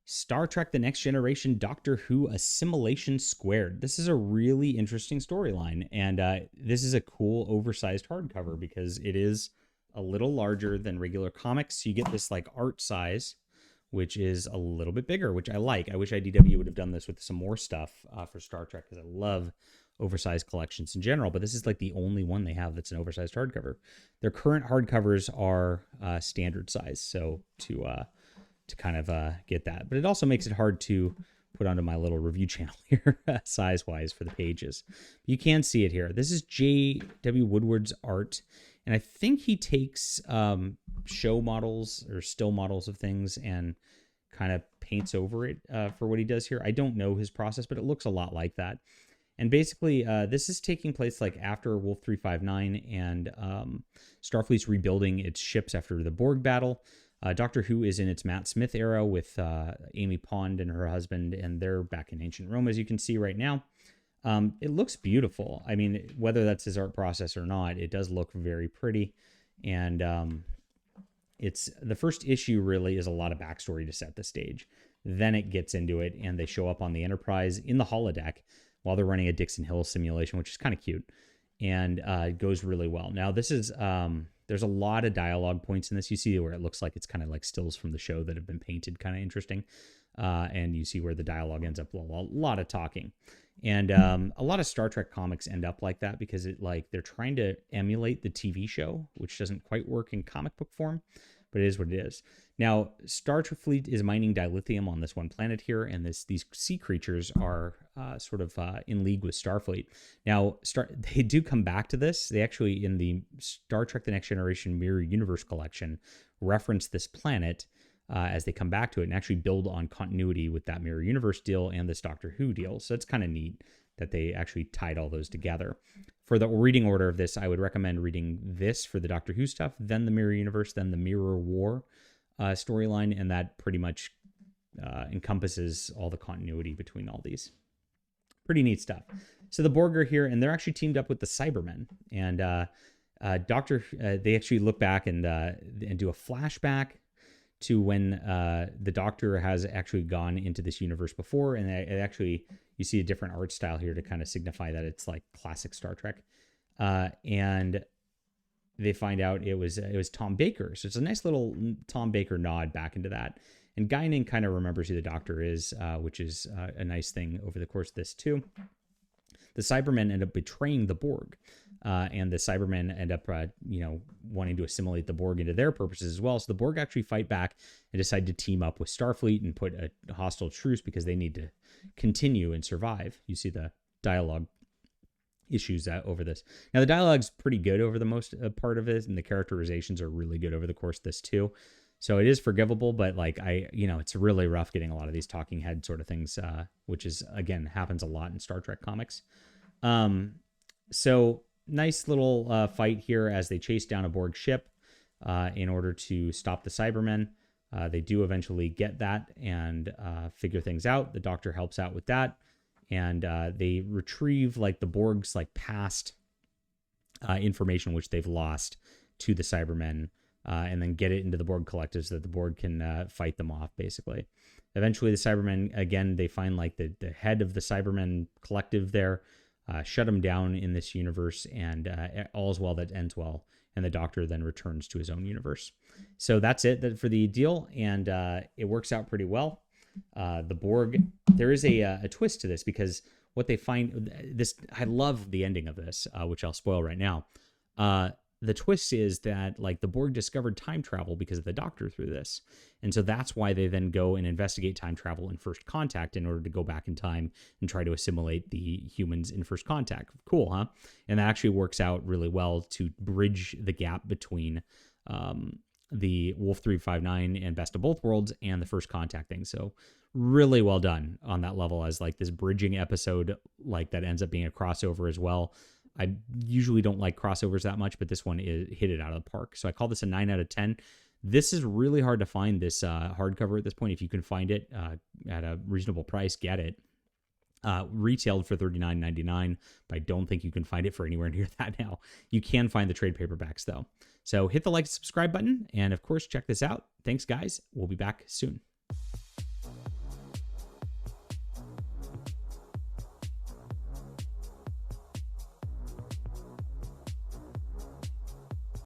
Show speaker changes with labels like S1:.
S1: Star Trek The Next Generation Doctor Who Assimilation Squared. This is a really interesting storyline, and this is a cool oversized hardcover because it is a little larger than regular comics. So you get this like art size, which is a little bit bigger, which I like. I wish IDW would have done this with some more stuff for Star Trek because I love oversized collections in general, but this is like the only one they have that's an oversized hardcover. Their current hardcovers are standard size, so to kind of get that. But it also makes it hard to put onto my little review channel here, size-wise for the pages. You can see it here. This is J.W. Woodward's art, and I think he takes show models or still models of things and kind of paints over it for what he does here. I don't know his process, but it looks a lot like that. And basically, this is taking place like after Wolf 359 and Starfleet's rebuilding its ships after the Borg battle. Doctor Who is in its Matt Smith era with Amy Pond and her husband, and they're back in ancient Rome, as you can see right now. It looks beautiful. I mean, whether that's his art process or not, it does look very pretty. And it's the first issue really is a lot of backstory to set the stage. Then it gets into it, and they show up on the Enterprise in the holodeck while they're running a Dixon Hill simulation, which is kind of cute, and it goes really well. Now, this is... there's a lot of dialogue points in this. You see where it looks like it's kind of like stills from the show that have been painted, kind of interesting. And you see where the dialogue ends up a lot of talking. And a lot of Star Trek comics end up like that because they're trying to emulate the TV show, which doesn't quite work in comic book form, but it is what it is. Now, Star Trek Fleet is mining dilithium on this one planet here, and these sea creatures are sort of in league with Starfleet. Now, they do come back to this. They actually, in the Star Trek The Next Generation Mirror Universe collection, reference this planet as they come back to it and actually build on continuity with that Mirror Universe deal and this Doctor Who deal. So it's kind of neat that they actually tied all those together. For the reading order of this, I would recommend reading this for the Doctor Who stuff, then the Mirror Universe, then the Mirror War storyline, and that pretty much encompasses all the continuity between all these. Pretty neat stuff. So the Borg are here, and they're actually teamed up with the Cybermen, and they actually look back and do a flashback to when the Doctor has actually gone into this universe before, and it actually you see a different art style here to kind of signify that it's like classic Star Trek, and they find out it was Tom Baker. So it's a nice little Tom Baker nod back into that. And Guinan kind of remembers who the Doctor is, which is a nice thing over the course of this too. The Cybermen end up betraying the Borg, and the Cybermen end up, wanting to assimilate the Borg into their purposes as well. So the Borg actually fight back and decide to team up with Starfleet and put a hostile truce because they need to continue and survive. You see the dialogue issues over this. Now, the dialogue's pretty good over the most part of it, and the characterizations are really good over the course of this too. So it is forgivable, but it's really rough getting a lot of these talking head sort of things, which is, again, happens a lot in Star Trek comics. So nice little fight here as they chase down a Borg ship in order to stop the Cybermen. They do eventually get that and figure things out. The Doctor helps out with that, and they retrieve the Borg's past information which they've lost to the Cybermen. And then get it into the Borg collective so that the Borg can fight them off, basically. Eventually, the Cybermen, again, they find the head of the Cybermen collective there, shut him down in this universe, and all's well that ends well. And the Doctor then returns to his own universe. So that's it for the deal, and it works out pretty well. The Borg, there is a twist to this because what they find, I love the ending of this, which I'll spoil right now. The twist is that the Borg discovered time travel because of the Doctor through this. And so that's why they then go and investigate time travel in First Contact in order to go back in time and try to assimilate the humans in First Contact. Cool, huh? And that actually works out really well to bridge the gap between the Wolf 359 and Best of Both Worlds and the First Contact thing. So really well done on that level as this bridging episode that ends up being a crossover as well. I usually don't like crossovers that much, but this one hit it out of the park. So I call this a 9 out of 10. This is really hard to find, this hardcover at this point. If you can find it at a reasonable price, get it. Retailed for $39.99, but I don't think you can find it for anywhere near that now. You can find the trade paperbacks, though. So hit the like and subscribe button, and of course, check this out. Thanks, guys. We'll be back soon.